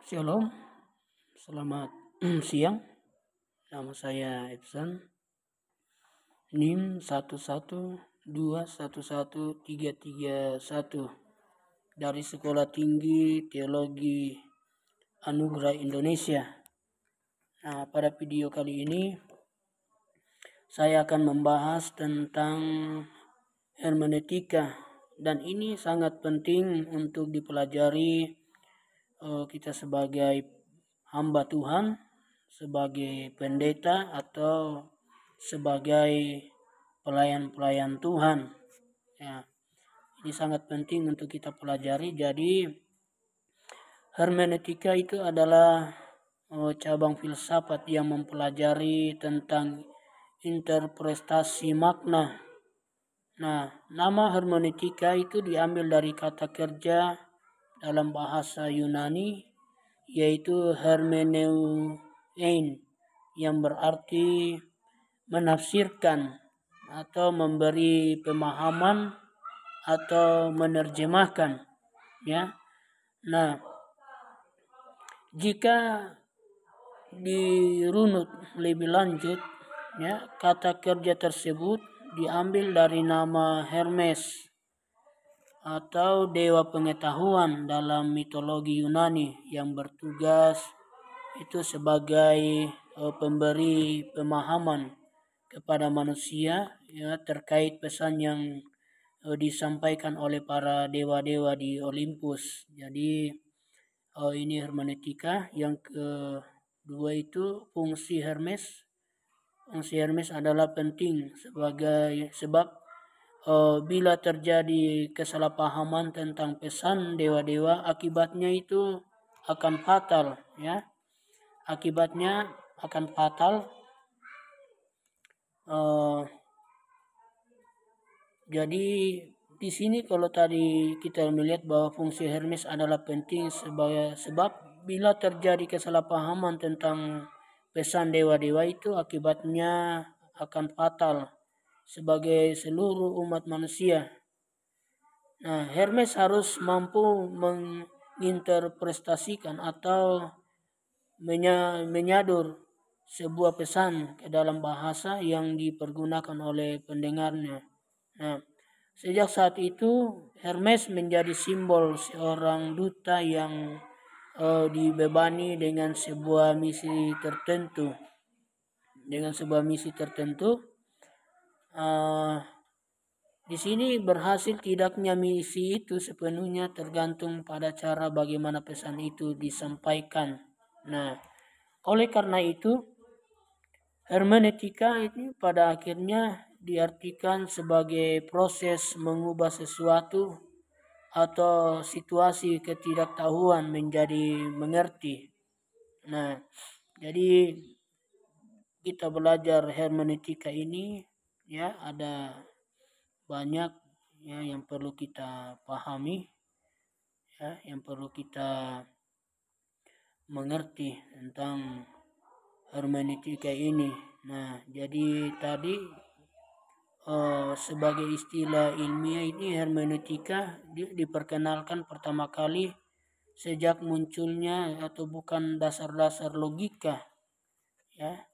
Shalom, selamat siang. Nama saya Epson. NIM 112113331 dari Sekolah Tinggi Teologi Anugerah Indonesia. Nah, pada video kali ini saya akan membahas tentang hermeneutika, dan ini sangat penting untuk dipelajari kita sebagai hamba Tuhan, sebagai pendeta atau sebagai pelayan-pelayan Tuhan. Ya, ini sangat penting untuk kita pelajari. Jadi hermeneutika itu adalah cabang filsafat yang mempelajari tentang interpretasi makna. Nah, nama hermeneutika itu diambil dari kata kerja dalam bahasa Yunani, yaitu hermeneuein, yang berarti menafsirkan atau memberi pemahaman atau menerjemahkan, ya. Nah, jika dirunut lebih lanjut, ya, kata kerja tersebut diambil dari nama Hermes atau dewa pengetahuan dalam mitologi Yunani yang bertugas itu sebagai pemberi pemahaman kepada manusia, ya, terkait pesan yang disampaikan oleh para dewa-dewa di Olympus. Jadi ini hermeneutika. Yang kedua itu fungsi Hermes. Fungsi Hermes adalah penting sebab bila terjadi kesalahpahaman tentang pesan dewa-dewa, akibatnya itu akan fatal, ya. Akibatnya akan fatal. Jadi di sini kalau tadi kita melihat bahwa fungsi Hermes adalah penting sebab bila terjadi kesalahpahaman tentang pesan dewa-dewa itu, akibatnya akan fatal sebagai seluruh umat manusia. Nah, Hermes harus mampu menginterpretasikan atau menyadur sebuah pesan ke dalam bahasa yang dipergunakan oleh pendengarnya. Nah, sejak saat itu Hermes menjadi simbol seorang duta yang dibebani dengan sebuah misi tertentu. Di sini berhasil tidaknya misi itu sepenuhnya tergantung pada cara bagaimana pesan itu disampaikan. Nah, oleh karena itu hermeneutika ini pada akhirnya diartikan sebagai proses mengubah sesuatu atau situasi ketidaktahuan menjadi mengerti. Nah, jadi kita belajar hermeneutika ini, ya, ada banyak, ya, yang perlu kita pahami, ya, yang perlu kita mengerti tentang hermeneutika ini. Nah, jadi tadi sebagai istilah ilmiah ini hermeneutika diperkenalkan pertama kali sejak munculnya atau bukan dasar-dasar logika, ya.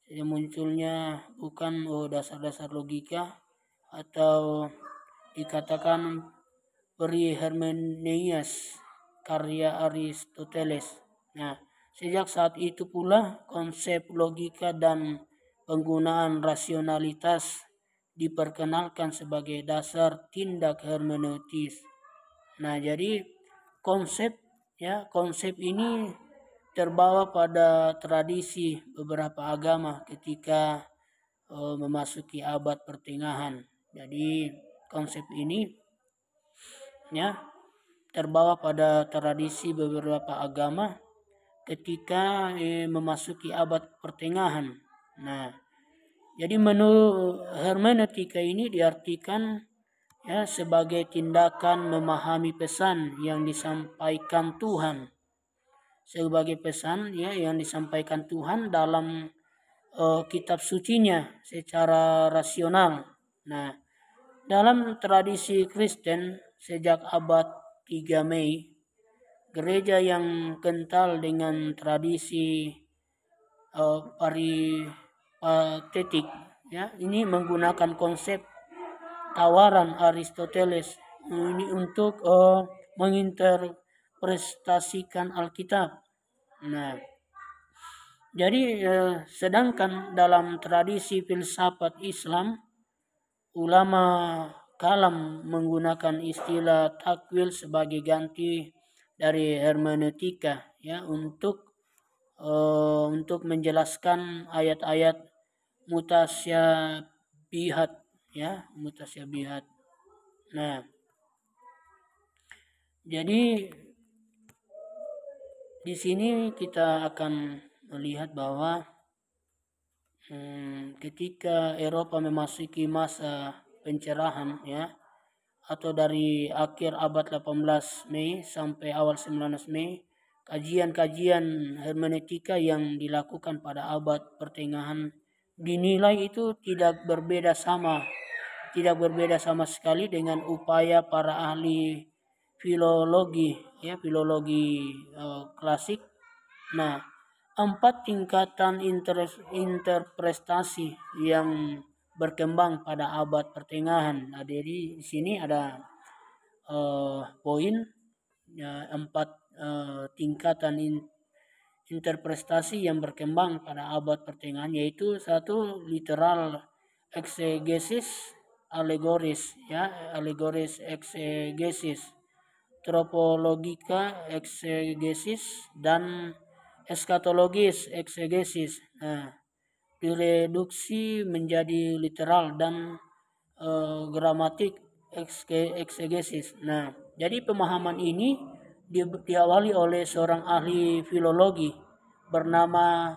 Sejak munculnya bukan dasar-dasar logika atau dikatakan peri hermeneias karya Aristoteles. Nah, sejak saat itu pula konsep logika dan penggunaan rasionalitas diperkenalkan sebagai dasar tindak hermeneutis. Nah, jadi konsep ini terbawa pada tradisi beberapa agama ketika memasuki abad pertengahan. Jadi konsep ini, ya, terbawa pada tradisi beberapa agama ketika memasuki abad pertengahan. Nah, jadi menurut hermeneutika ini diartikan, ya, sebagai tindakan memahami pesan yang disampaikan Tuhan. Sebagai pesan, ya, yang disampaikan Tuhan dalam kitab sucinya secara rasional. Nah, dalam tradisi Kristen sejak abad 3 Mei, gereja yang kental dengan tradisi peripatetik, ya, ini menggunakan konsep tawaran Aristoteles ini untuk menginterpretasikan Alkitab. Nah, jadi sedangkan dalam tradisi filsafat Islam, ulama kalam menggunakan istilah takwil sebagai ganti dari hermeneutika, ya, untuk menjelaskan ayat-ayat mutasyabihat, ya, mutasyabihat. Nah, jadi di sini kita akan melihat bahwa ketika Eropa memasuki masa pencerahan, ya, atau dari akhir abad 18 Mei sampai awal 19 Mei, kajian-kajian hermeneutika yang dilakukan pada abad pertengahan dinilai itu tidak berbeda sama sekali dengan upaya para ahli filologi, ya, filologi klasik. Nah, 4 tingkatan interpretasi yang berkembang pada abad pertengahan. Nah, jadi di sini ada poin, ya, 4 tingkatan interpretasi yang berkembang pada abad pertengahan, yaitu 1, literal exegesis, alegoris, ya, alegoris exegesis, tropologika exegesis, dan eskatologis exegesis. Nah, direduksi menjadi literal dan gramatik exegesis. Nah, jadi pemahaman ini diawali oleh seorang ahli filologi bernama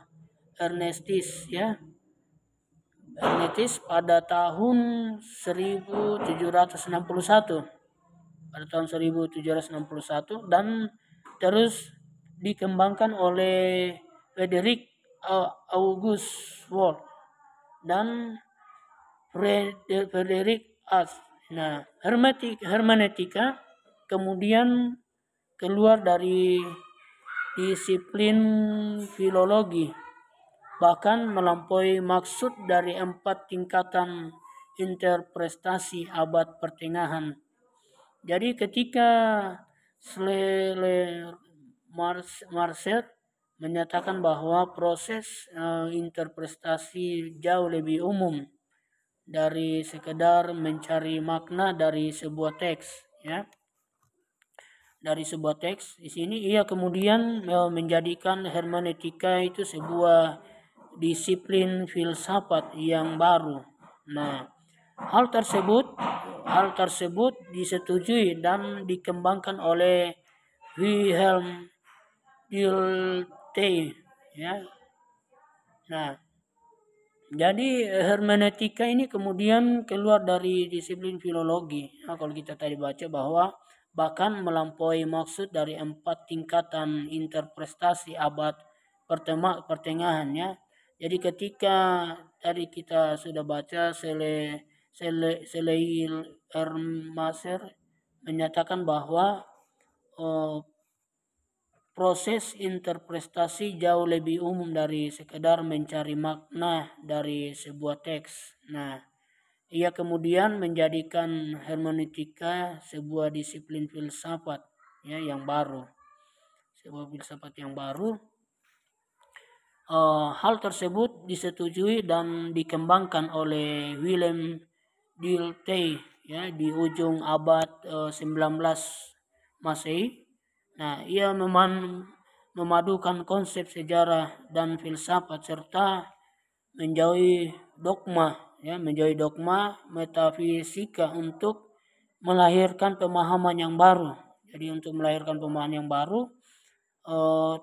Ernestis, ya, Ernestis pada tahun 1761. Pada tahun 1761 dan terus dikembangkan oleh Frederick August Wolff dan Frederick Ash. Nah, hermeneutika kemudian keluar dari disiplin filologi, bahkan melampaui maksud dari 4 tingkatan interpretasi abad pertengahan. Jadi ketika Marcel menyatakan bahwa proses interpretasi jauh lebih umum dari sekedar mencari makna dari sebuah teks, ya. Dari sebuah teks, di sini ia kemudian menjadikan hermeneutika itu sebuah disiplin filsafat yang baru. Nah, hal tersebut disetujui dan dikembangkan oleh Wilhelm Dilthey, ya. Nah, jadi hermeneutika ini kemudian keluar dari disiplin filologi. Nah, kalau kita tadi baca bahwa bahkan melampaui maksud dari 4 tingkatan interpretasi abad pertengahan, ya. Jadi ketika tadi kita sudah baca Seleil Ermaser menyatakan bahwa proses interpretasi jauh lebih umum dari sekedar mencari makna dari sebuah teks. Nah, ia kemudian menjadikan hermeneutika sebuah disiplin filsafat, ya, yang baru. Sebuah filsafat yang baru. Hal tersebut disetujui dan dikembangkan oleh Wilhelm Dilthey, ya, di ujung abad 19 Masehi. Nah, ia memadukan konsep sejarah dan filsafat serta menjauhi dogma metafisika untuk melahirkan pemahaman yang baru. Jadi untuk melahirkan pemahaman yang baru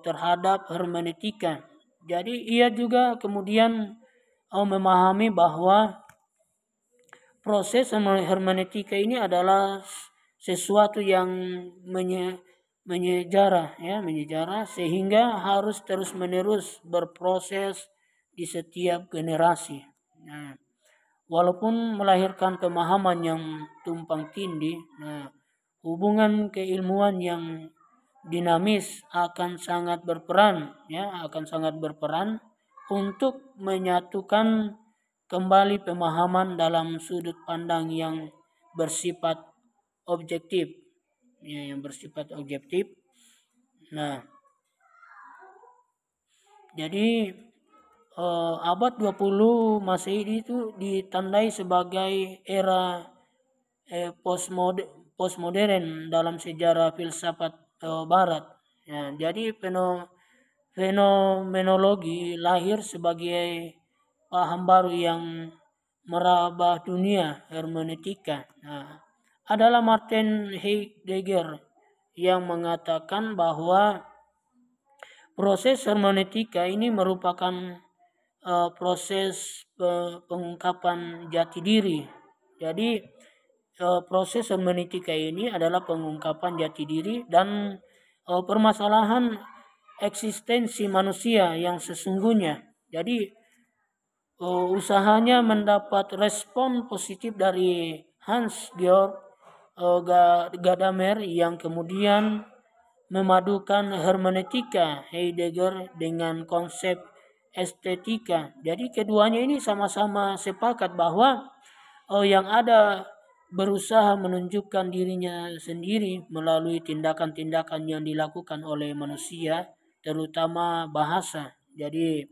terhadap hermeneutika. Jadi ia juga kemudian memahami bahwa proses hermeneutika ini adalah sesuatu yang menyejarah sehingga harus terus-menerus berproses di setiap generasi. Nah, walaupun melahirkan pemahaman yang tumpang tindih, hubungan keilmuan yang dinamis, akan sangat berperan, untuk menyatukan kembali pemahaman dalam sudut pandang yang bersifat objektif, Nah, jadi abad 20 Masehi itu ditandai sebagai era postmodern dalam sejarah filsafat Barat. Ya, jadi fenomenologi lahir sebagai paham baru yang meraba dunia, hermeneutika. Nah, adalah Martin Heidegger yang mengatakan bahwa proses hermeneutika ini merupakan proses pengungkapan jati diri. Jadi proses hermeneutika ini adalah pengungkapan jati diri dan permasalahan eksistensi manusia yang sesungguhnya. Jadi usahanya mendapat respon positif dari Hans Georg Gadamer yang kemudian memadukan hermeneutika Heidegger dengan konsep estetika. Jadi keduanya ini sama-sama sepakat bahwa yang ada berusaha menunjukkan dirinya sendiri melalui tindakan-tindakan yang dilakukan oleh manusia, terutama bahasa. Jadi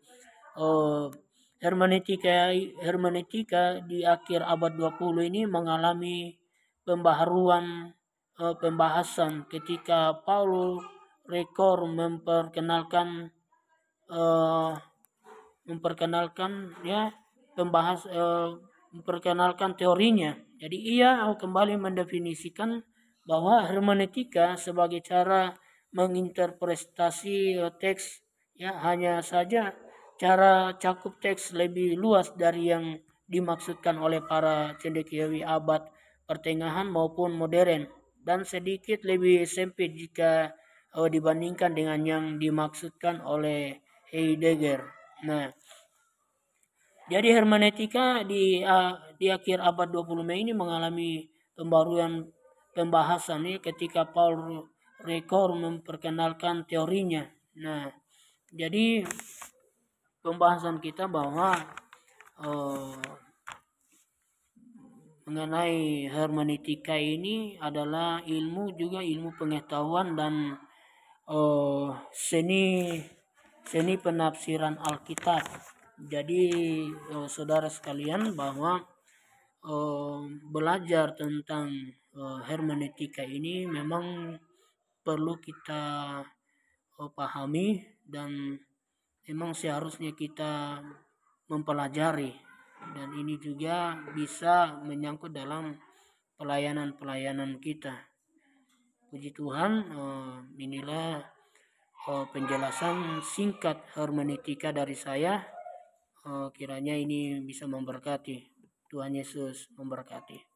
hermeneutika di akhir abad 20 ini mengalami pembahasan ketika Paul Ricoeur memperkenalkan teorinya. Jadi ia kembali mendefinisikan bahwa hermeneutika sebagai cara menginterpretasi teks, hanya saja cara cakup teks lebih luas dari yang dimaksudkan oleh para cendekiawi abad pertengahan maupun modern, dan sedikit lebih sempit jika dibandingkan dengan yang dimaksudkan oleh Heidegger. Nah, jadi hermeneutika di akhir abad 20 ini mengalami pembahasan ketika Paul Ricoeur memperkenalkan teorinya. Nah, jadi pembahasan kita bahwa mengenai hermeneutika ini adalah ilmu pengetahuan dan seni penafsiran Alkitab. Jadi saudara sekalian, bahwa belajar tentang hermeneutika ini memang perlu kita pahami, dan memang seharusnya kita mempelajari, dan ini juga bisa menyangkut dalam pelayanan kita. Puji Tuhan, inilah penjelasan singkat hermeneutika dari saya. Kiranya ini bisa memberkati. Tuhan Yesus memberkati.